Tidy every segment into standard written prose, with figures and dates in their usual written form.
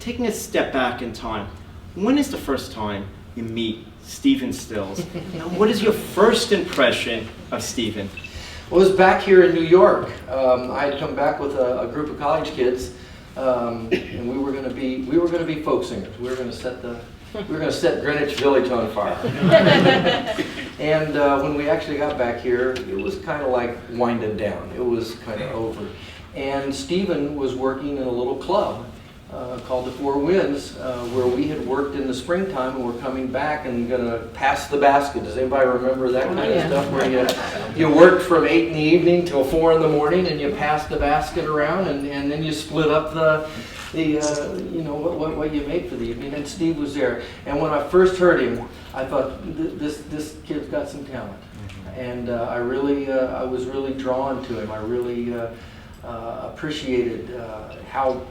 taking a step back in time, when is the first time you meet Stephen Stills? And what is your first impression of Stephen? Well, it was back here in New York. I had come back with a group of college kids, and we were going to be folk singers. We were going to set Greenwich Village on fire. And when we actually got back here, it was kind of like winding down. It was kind of over. And Stephen was working in a little club called the Four Winds, where we had worked in the springtime, and we're coming back and going to pass the basket. Does anybody remember that kind of stuff, where you worked from 8 in the evening till 4 in the morning, and you passed the basket around, and then you split up you know, what you made for the evening? And Steve was there. And when I first heard him, I thought, this kid's got some talent. And I was really drawn to him. I really appreciated how,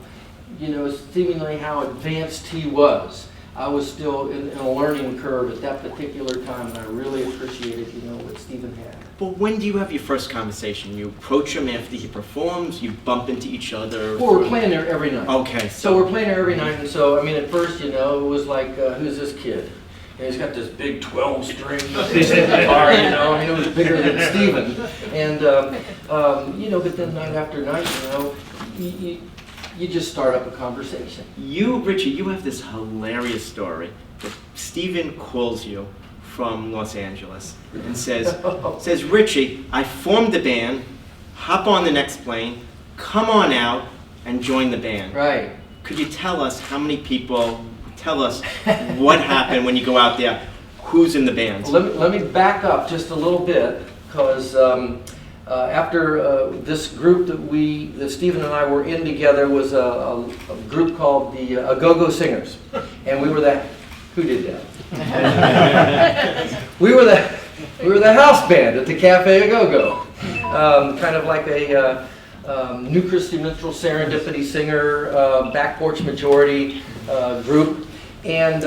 you know, seemingly how advanced he was. I was still in a learning curve at that particular time, and I really appreciated, you know, what Stephen had. But when do you have your first conversation? You approach him after he performs, you bump into each other? Well, we're playing there every night. Okay. So we're playing there every night, and so, I mean, at first, you know, it was like, who's this kid? And he's got this big 12-string guitar, you know, I mean, it was bigger than Stephen. And, you know, but then night after night, you know, you just start up a conversation. You, Richie, you have this hilarious story that Stephen calls you from Los Angeles and says, Richie, I formed the band, hop on the next plane, come on out and join the band. Right. Could you tell us how many people, tell us what happened when you go out there, who's in the band? Well, let me back up just a little bit, because after this group that Stephen and I were in together was a group called the Go-Go Singers, and we were the, who did that? we were the house band at the Cafe Go-Go, kind of like a New Christy Minstrel Serendipity Singer, Back Porch Majority group, and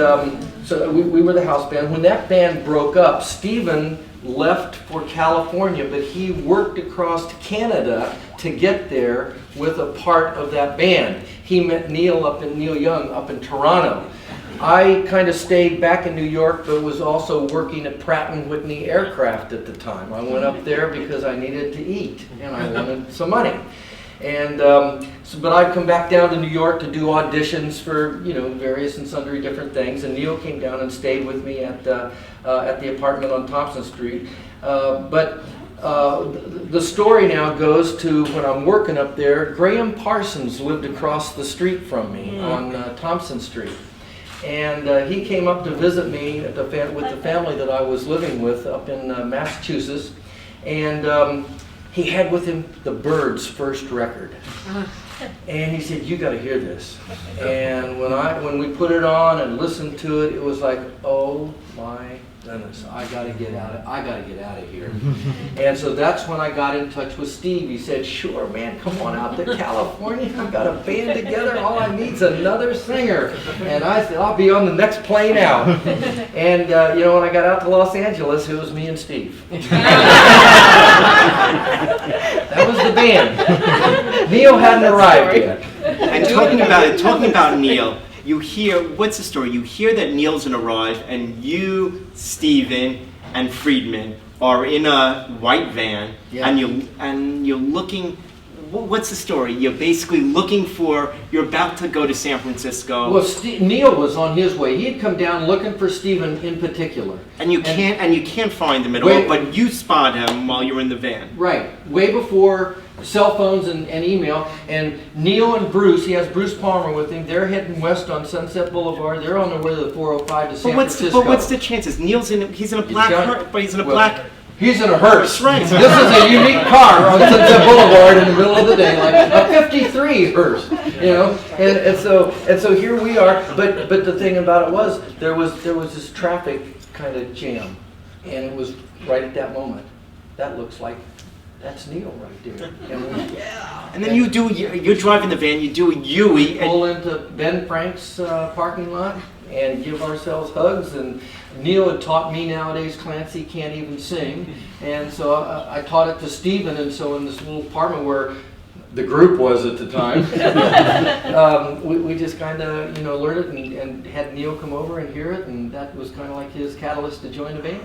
so we were the house band. When that band broke up, Stephen left for California, but he worked across Canada to get there with a part of that band. He met Neil Young up in Toronto. I kind of stayed back in New York, but was also working at Pratt & Whitney Aircraft at the time. I went up there because I needed to eat, and I wanted some money. And but I'd come back down to New York to do auditions for, you know, various and sundry different things. And Neil came down and stayed with me at the apartment on Thompson Street. But the story now goes to when I'm working up there. Graham Parsons lived across the street from me on Thompson Street. And he came up to visit me at with the family that I was living with up in Massachusetts. And he had with him the Byrds' first record. And he said, you got to hear this. And when we put it on and listened to it, it was like, oh my goodness, I got to get out of here. And so that's when I got in touch with Steve. He said, sure, man, come on out to California. I've got a band together. All I need is another singer. And I said, I'll be on the next plane out. And, you know, when I got out to Los Angeles, it was me and Steve. That was the band. Neil hadn't arrived yet. And talking about Neil, you hear, what's the story? You hear that Neil's gonna arrive, and you, Stephen, and Friedman are in a white van, and you're looking. What's the story? You're basically looking for. You're about to go to San Francisco. Well, Neil was on his way. He'd come down looking for Stephen in particular. And you can't find him at all. But you spot him while you're in the van. Right, way before cell phones and email. And Neil and Bruce, he has Bruce Palmer with him. They're heading west on Sunset Boulevard. They're on their way to the 405 to San Francisco. But what's the chances? He's in a black hearse, but he's in a black. He's in a hearse. Right. This is a unique car on Sunset Boulevard in the middle of the day, like a 53 hearse, you know. And so here we are. But the thing about it was there was this traffic kind of jam, and it was right at that moment. That looks like that's Neil right there. And then you're driving the van. You do a Yui. Pull into Ben Frank's parking lot and give ourselves hugs. And Neil had taught me nowadays Clancy can't even sing, and so I taught it to Stephen. And so in this little apartment where the group was at the time. We just kind of, you know, learned it and had Neil come over and hear it, and that was kind of like his catalyst to join the band.